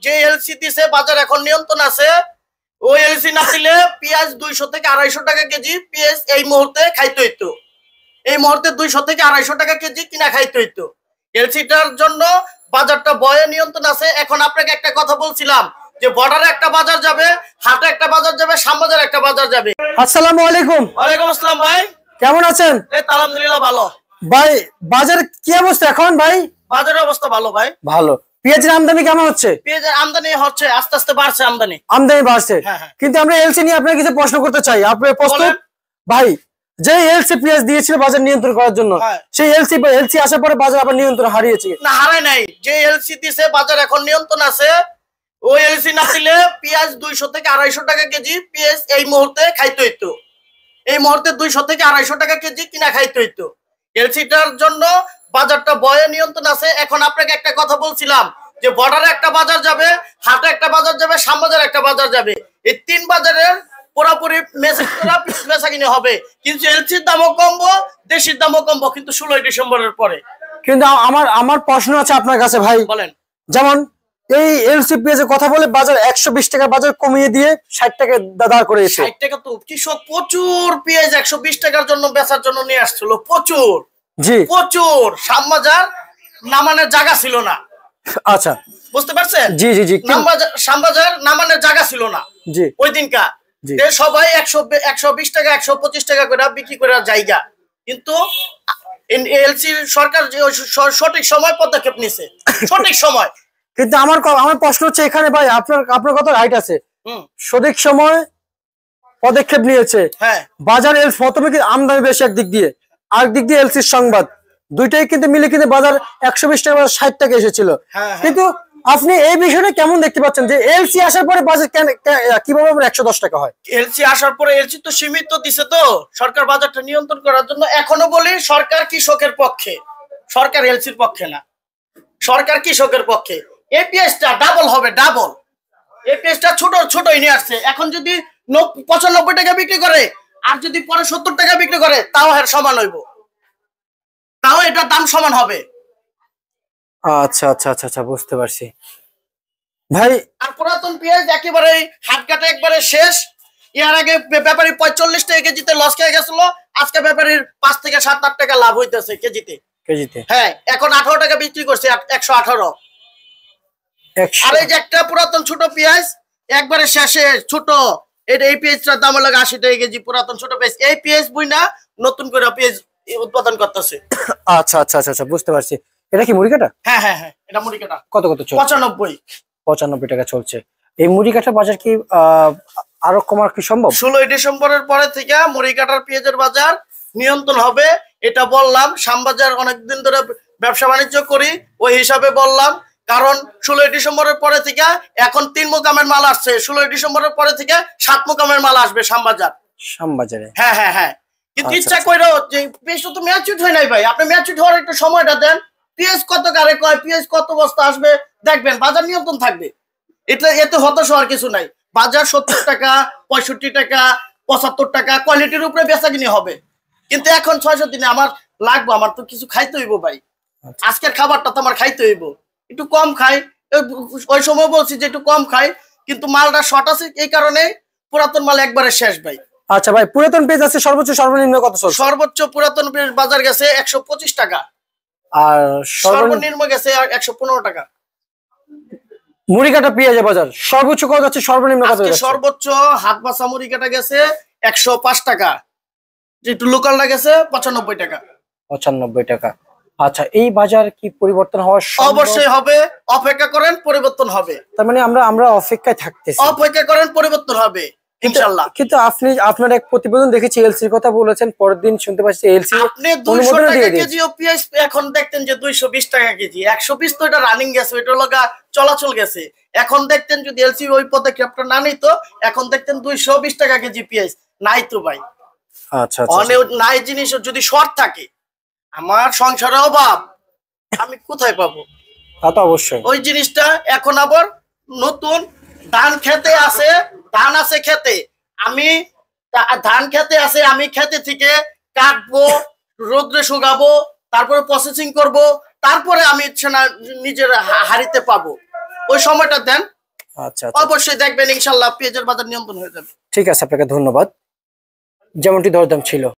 যে এলসি দিছে বাজার এখন নিয়ন্ত্রণ আছে, ওই এলসি না দিলে পেঁয়াজ 200 থেকে 250 টাকা কেজি পেঁয়াজ এই মুহূর্তে খাইতে হইতো। এই মুহূর্তে 200 থেকে 250 টাকা কেজি কিনা খাইতে হইতো। এলসিটার জন্য বাজারটা বয়ে নিয়ন্ত্রণ আছে। এখন আপনাকে একটা কথা বলছিলাম যে বর্ডারে একটা বাজার যাবে, হাটে একটা বাজার যাবে, শ্যামবাজারে একটা বাজার যাবে। আসসালামু আলাইকুম। ওয়ালাইকুম আসসালাম ভাই, কেমন আছেন? এই আলহামদুলিল্লাহ ভালো। ভাই বাজার কি অবস্থা এখন? ভাই বাজারের অবস্থা ভালো ভাই। ভালো। পেঁয়াজের আমদানি কেমন হচ্ছে? পেঁয়াজের আমদানি হচ্ছে, আস্তে আস্তে বাড়ছে আমদানি। আমদানি বাড়ছে, হ্যাঁ, হ্যাঁ। কিন্তু আমরা এলসি নিয়ে আপনাকে কিছু প্রশ্ন করতে চাই, আপনি প্রস্তুত? ভাই যে এলসি পেঁয়াজ দিয়েছিল বাজার নিয়ন্ত্রণ করার জন্য, হ্যাঁ। সেই এলসি আসার পরে বাজার আবার নিয়ন্ত্রণ হারিয়েছে না, হারায় নাই। যে এলসি দিছে বাজার এখন নিয়ন্ত্রণ আছে। ওই এলসি না দিলে পেঁয়াজ 200 থেকে 250 টাকা কেজি পেঁয়াজ এই মুহূর্তে খাইতে হইতো। এই মুহূর্তে 200 থেকে 250 টাকা কেজি কিনা খাইতে হইতো। এলসিটার জন্য বাজারটা বয়ে নিয়ন্ত্রণ আছে। এখন আপনাকে একটা কথা বলছিলাম যে বর্ডারে একটা বাজার যাবে, হাটে একটা বাজার যাবে, শ্যামবাজারে একটা বাজার যাবে। এই 3 বাজারের পুরোপুরি বেচা কিনে হবে, কিন্তু এলসির দামও কমবো, দেশির দামও কমবো, কিন্তু 16 ডিসেম্বরের পরে। কিন্তু আমার প্রশ্ন আছে আপনার কাছে ভাই। বলেন। যেমন এই এলসি পেঁয়াজের কথা বলে বাজার 120 টাকা বাজার কমিয়ে দিয়ে 60 টাকা দাঁড় করে এসে 60 টাকা তো কৃষক প্রচুর পেঁয়াজ 120 টাকার জন্য বেচার জন্য নিয়ে আসছিল, প্রচুর। জি, প্রচুর। শ্যামবাজার নামানোর জায়গা ছিল না। আচ্ছা, বুঝতে পারছেন? জি জি জি। শ্যামবাজার নামানোর জায়গা ছিল না জি, ওই দিনকা। সবাই 120 টাকা 125 টাকা করে বিক্রি করে জায়গা, কিন্তু এলসি সরকার যে সঠিক সময় পদক্ষেপ নিছে, সঠিক সময়। কিন্তু আমার প্রশ্ন হচ্ছে এখানে ভাই, আপনার কথা রাইট আছে, সঠিক সময় পদক্ষেপ নিয়েছে। হ্যাঁ, বাজার প্রথমে কিন্তু আমদানি বেশি একদিক দিয়ে, আর দিক দিয়ে এলসির সংবাদ, দুইটাই কিন্তু মিলে কিন্তু বাজার 120 টাকা 60 টাকা এসেছিল। কিন্তু আপনি এই বিষয়টা কেমন দেখতে পাচ্ছেন যে এলসি আসার পরে বাজার কিভাবে 110 টাকা হয়? এলসি আসার পরে এলসি তো সীমিত দিছে, তো সরকার বাজারটা নিয়ন্ত্রণ করার জন্য। এখনো বলি সরকার কৃষকের পক্ষে, সরকার এলসির পক্ষে না। সরকার কৃষকের পক্ষে। এই পেঁয়াজটা ডাবল হবে, ডাবল। এই পেঁয়াজটা ছোটই নিয়ে আসছে। এখন যদি 95 টাকা বিক্রি করে, আর যদি পরে 70 টাকা বিক্রি করে, তাও এর সমান হইব, তাও এটা দাম সমান হবে। আচ্ছা আচ্ছা আচ্ছা আচ্ছা, বুঝতে পারছি ভাই। আর পুরাতন পেঁয়াজ একেবারে হাটঘাটে একবারে শেষ। এর আগে ব্যাপারী 45 টাকা কেজিতে লস খেয়ে গেছিল, আজকে ব্যাপারীর 5 থেকে 7-8 টাকা লাভ হইতেছে কেজিতে। হ্যাঁ, এখন 18 টাকা বিক্রি করছে, 118। আর এই যে একটা পুরাতন ছোট পেঁয়াজ একবারে শেষে ছোট, এই পেঁয়াজটার দাম লাগে 80 টাকা কেজি, পুরাতন ছোট পেঁয়াজ। এই পেঁয়াজ বুইনা নতুন করে পেঁয়াজ উৎপাদন করতেছে। আচ্ছা আচ্ছা আচ্ছা, বুঝতে পারছি। এটা কি মুড়ি কাটা? হ্যাঁ হ্যাঁ হ্যাঁ, এটা মুড়ি কাটা। কত চলছে? 95 টাকা চলছে। এই মুড়ি কাটার বাজার কি আরো কমার কি সম্ভব? 16 ডিসেম্বরের পরে থেকে মুড়ি কাটার পেঁয়াজের বাজার নিয়ন্ত্রণ হবে, এটা বললাম। শ্যামবাজার অনেকদিন ধরে ব্যবসা বাণিজ্য করি, ওই হিসাবে বললাম। কারণ 16 ডিসেম্বরের পরে থেকে এখন 3 মোকামের মাল আসছে, 16 ডিসেম্বরের পরে থেকে 7 মোকামের মাল আসবে শ্যামবাজারে। হ্যাঁ হ্যাঁ হ্যাঁ, কিন্তু ইচ্ছা কইরো যে পেঁয়াজ তো ম্যাচুড হয় নাই ভাই। আপনি ম্যাচুড হওয়ার একটু সময়টা দেন। পেঁয়াজ কত কারে কয়, পেঁয়াজ কত বস্তা আসবে, দেখবেন বাজার নিয়ন্ত্রণ থাকবে। এতে হতাশ হওয়ার কিছু নাই। বাজার 70 টাকা 65 টাকা 75 টাকা কোয়ালিটির উপরে বেচা কিনে হবে। কিন্তু এখন 600 দিনে আমার লাগবো, আমার তো কিছু খাইতে হইব ভাই। আজকের খাবারটা তো আমার খাইতে হইব, একটু কম খাই। ওই সময় বলছি যে একটু কম খাই, কিন্তু মালটা শর্ট আছে, এই কারণে পুরাতন মাল একবারে শেষ ভাই। আচ্ছা ভাই, পুরাতন পেঁয়াজ আছে সর্বোচ্চ সর্বনিম্ন কত চলছে? সর্বোচ্চ পুরাতন পেঁয়াজ বাজার গেছে 125 টাকা, আর সর্বনিম্ন গেছে 115 টাকা। মুড়ি কাটা পেঁয়াজের বাজার সর্বোচ্চ কত যাচ্ছে, সর্বনিম্ন কত যাচ্ছে? সর্বোচ্চ হাত বাছা মুড়ি কাটা গেছে 105 টাকা, যেটু লোকালটা গেছে 95 টাকা। 95 টাকা। আচ্ছা, এই বাজার কি পরিবর্তন হওয়ার সম্ভব? অবশ্যই হবে, অপেক্ষা করেন, পরিবর্তন হবে। তার মানে আমরা অপেক্ষায় থাকতেছি। অপেক্ষা করেন, পরিবর্তন হবে ইনশাআল্লাহ। কিন্তু আপনার এক প্রতিবেদন দেখেছি এলসির কথা বলেছেন, পরের দিন শুনতে পাচ্ছি এলসি আপনি 200 টাকা কেজি পেঁয়াজ এখন দেখতেন যে 220 টাকা কেজি। 120 তো এটা রানিং গেছে, এটা লগা চলাচল গেছে। এখন দেখতেন যদি এলসি ওই পদক্ষেপটা না নিত, এখন দেখতেন 220 টাকা কেজি পেঁয়াজ। নাই তো ভাই। আচ্ছা আচ্ছা, অনেক নাই জিনিস যদি শর্ট থাকে, আমার সংসারে অভাব, আমি কোথায় পাবো? তা তো অবশ্যই। ওই জিনিসটা এখন আবার নতুন ধান খেতে আছে, ধান আছে খেতে, আমি ধান খেতে আছে, আমি খেতে থেকে কাটবো, রোদ্রে শুকাবো, তারপরে প্রসেসিং করব, তারপরে আমি নিজের হাড়িতে পাবো। ওই সময়টা দেন, আচ্ছা অবশ্যই দেখবেন ইনশাল্লাহ পেঁয়াজের বাজার নিয়ন্ত্রণ হয়ে যাবে। ঠিক আছে, আপনাকে ধন্যবাদ। যেমনটি দরদাম ছিল